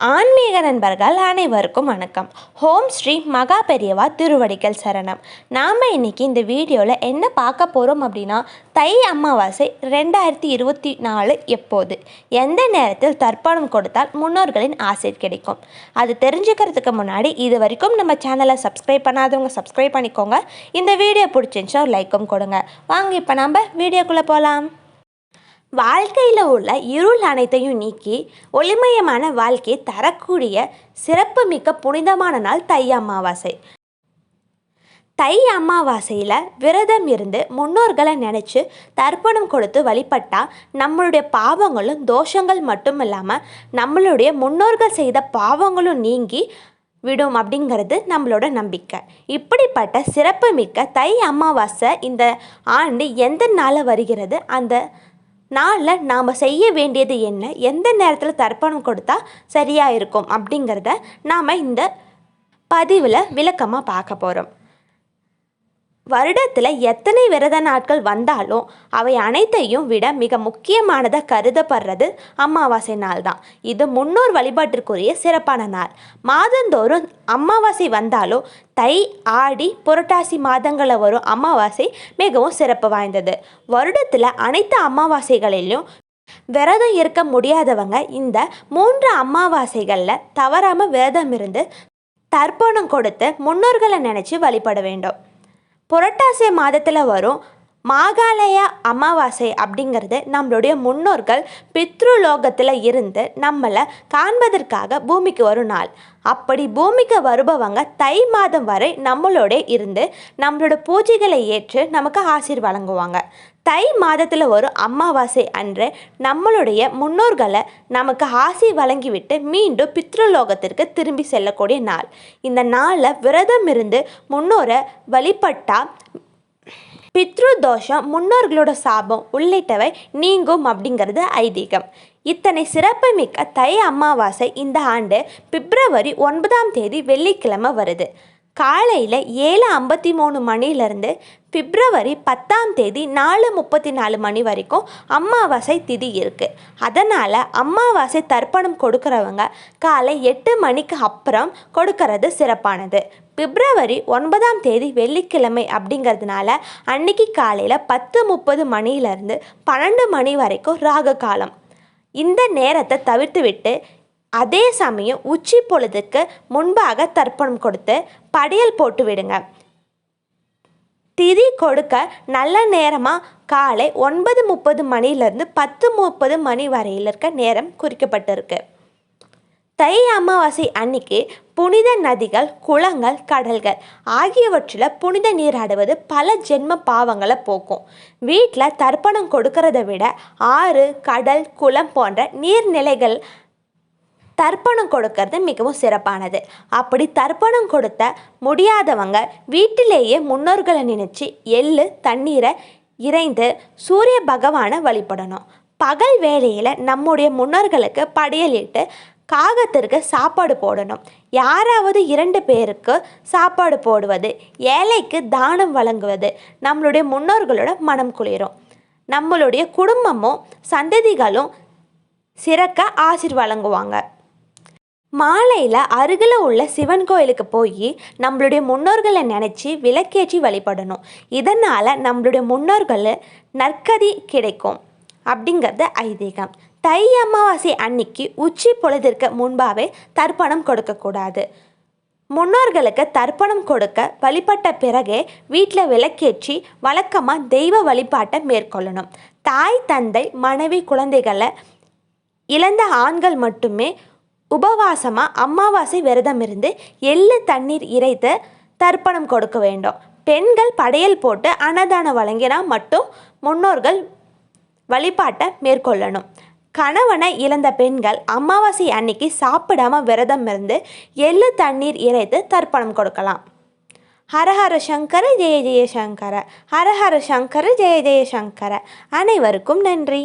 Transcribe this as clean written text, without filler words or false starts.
ஆன்மீக நண்பர்கள் அனைவருக்கும் வணக்கம். ஹோம் ஸ்ரீ மகா பெரியவா திருவடிகள் சரணம். நாம் இன்னைக்கு இந்த வீடியோவில் என்ன பார்க்க போகிறோம் அப்படின்னா, தை அமாவாசை 2024 எப்போது, எந்த நேரத்தில் தர்ப்பணம் கொடுத்தால் முன்னோர்களின் ஆசை கிடைக்கும், அது தெரிஞ்சுக்கிறதுக்கு முன்னாடி இது வரைக்கும் நம்ம சேனலை சப்ஸ்கிரைப் பண்ணாதவங்க சப்ஸ்கிரைப் பண்ணிக்கோங்க. இந்த வீடியோ பிடிச்சிருந்துச்சா ஒரு லைக்கும் கொடுங்க. வாங்க இப்போ நம்ம வீடியோக்குள்ளே போகலாம். வாழ்க்கையில் உள்ள இருள் அனைத்தையும் நீக்கி ஒளிமயமான வாழ்க்கையை தரக்கூடிய சிறப்புமிக்க புனிதமான நாள் தை அமாவாசை. தை அமாவாசையில் விரதம் இருந்து முன்னோர்களை நினச்சி தர்ப்பணம் கொடுத்து வழிபட்டால் நம்மளுடைய பாவங்களும் தோஷங்கள் மட்டும் இல்லாமல் நம்மளுடைய முன்னோர்கள் செய்த பாவங்களும் நீங்கி விடும் அப்படிங்கிறது நம்மளோட நம்பிக்கை. இப்படிப்பட்ட சிறப்புமிக்க தை அமாவாசை இந்த ஆண்டு எந்த நாளில் வருகிறது, அந்த நாளில் நாம் செய்ய வேண்டியது என்ன, எந்த நேரத்தில் தர்ப்பணம் கொடுத்தா சரியாக இருக்கும் அப்படிங்கிறத நாம் இந்த பதிவில் விளக்கமாக பார்க்க போகிறோம். வருடத்தில் எத்தனை விரத நாட்கள் வந்தாலும் அவை அனைத்தையும் விட மிக முக்கியமானதாக கருதப்படுறது அமாவாசை நாள் தான். இது முன்னோர் வழிபாட்டிற்குரிய சிறப்பான நாள். மாதந்தோறும் அமாவாசை வந்தாலும் தை, ஆடி, புரட்டாசி மாதங்களில் வரும் அமாவாசை மிகவும் சிறப்பு வாய்ந்தது. வருடத்தில் அனைத்து அமாவாசைகளிலும் விரதம் இருக்க முடியாதவங்க இந்த 3 அமாவாசைகளில் தவறாமல் விரதம் இருந்து தர்ப்பணம் கொடுத்து முன்னோர்களை நினச்சி வழிபட வேண்டும். புரட்டாசி மாதத்தில் வரும் மாகாளய அமாவாசை அப்படிங்கிறது நம்மளுடைய முன்னோர்கள் பித்ருலோகத்தில் இருந்து நம்மளை காண்பதற்காக பூமிக்கு வரும் நாள். அப்படி பூமிக்கு வருபவங்க தை மாதம் வரை நம்மளோட இருந்து நம்மளோட பூஜைகளை ஏற்று நமக்கு ஆசீர் வழங்குவாங்க. தை மாதத்தில் ஒரு அமாவாசை அன்று நம்மளுடைய முன்னோர்களை நமக்கு ஆசி வழங்கிவிட்டு மீண்டும் பித்ருலோகத்திற்கு திரும்பி செல்லக்கூடிய நாள். இந்த நாளில் விரதம் இருந்து முன்னோரை வழிபட்டால் பித்ரு தோஷம், முன்னோர்களோட சாபம் உள்ளிட்டவை நீங்கும் அப்படிங்கிறது ஐதீகம். இத்தனை சிறப்புமிக்க தை அமாவாசை இந்த ஆண்டு பிப்ரவரி 9 வெள்ளிக்கிழமை வருது. காலையில் 7:53 மணிலேருந்து பிப்ரவரி 10 4:34 மணி வரைக்கும் அமாவாசை திதி இருக்குது. அதனால் அமாவாசை தர்ப்பணம் கொடுக்குறவங்க காலை 8 மணிக்கு அப்புறம் கொடுக்கறது சிறப்பானது. பிப்ரவரி 9 வெள்ளிக்கிழமை அப்படிங்கிறதுனால அன்னைக்கு காலையில் 10:30 மணிலேருந்து 12 மணி வரைக்கும் ராகு காலம். இந்த நேரத்தை தவிர்த்துவிட்டு அதே சமயம் உச்சி பொழுதுக்கு முன்பாக தர்ப்பணம் கொடுத்து படையல் போட்டு விடுங்க. திதி கொடுக்க நல்ல நேரமாக காலை 9:30 மணிலேருந்து 10:30 மணி வரையில் இருக்க நேரம் குறிக்கப்பட்டிருக்கு. தை அமாவாசை அன்னைக்கு புனித நதிகள், குளங்கள், கடல்கள் ஆகியவற்றில் புனித நீராடுவது பல ஜென்ம பாவங்களை போக்கும். வீட்டில் தர்ப்பணம் கொடுக்கறத விட ஆறு, கடல், குளம் போன்ற நீர்நிலைகள் தர்ப்பணம் கொடுக்கறது மிகவும் சிறப்பானது. அப்படி தர்ப்பணம் கொடுத்த முடியாதவங்க வீட்டிலேயே முன்னோர்களை நினச்சி எள்ளு தண்ணீரை இறைந்து சூரிய பகவானை வழிபடணும். பகல் வேளையில் நம்முடைய முன்னோர்களுக்கு படையலிட்டு காகத்திற்கு சாப்பாடு போடணும். யாராவது 2 பேருக்கு சாப்பாடு போடுவது, ஏழைக்கு தானம் வழங்குவது நம்மளுடைய முன்னோர்களோட மனம் குளிரும். நம்மளுடைய குடும்பமும் சந்ததிகளும் சிறக்க ஆசீர் வழங்குவாங்க. மாலையில் அருகில் உள்ள சிவன் கோயிலுக்கு போய் நம்மளுடைய முன்னோர்களை நினச்சி விளக்கேற்றி வழிபடணும். இதனால் நம்மளுடைய முன்னோர்கள் நற்கதி கிடைக்கும் அப்படிங்கிறது ஐதீகம். தை அமாவாசை அன்னைக்கு உச்சி பொழுதிற்கு முன்பாகவே தர்ப்பணம் கொடுக்கக்கூடாது. முன்னோர்களுக்கு தர்ப்பணம் கொடுக்க வழிபட்ட பிறகே வீட்டில் விளக்கேற்றி வழக்கமாக தெய்வ வழிபாட்டை மேற்கொள்ளணும். தாய், தந்தை, மனைவி, குழந்தைகளை இழந்த ஆண்கள் மட்டுமே உபவாசமாக அமாவாசை விரதம் இருந்து எள்ளு தண்ணீர் இறைத்து தர்ப்பணம் கொடுக்க வேண்டும். பெண்கள் படையல் போட்டு அன்னதானம் வழங்கினால் மட்டும் முன்னோர்கள் வழிபாட்டை மேற்கொள்ளணும். கணவனை இழந்த பெண்கள் அமாவாசை அன்னைக்கு சாப்பிடாமல் விரதம் இருந்து எள்ளு தண்ணீர் இறைத்து தர்ப்பணம் கொடுக்கலாம். ஹரஹர சங்கர ஜெய ஜெய சங்கர, ஹரஹர சங்கர ஜெய ஜெய சங்கர. அனைவருக்கும் நன்றி.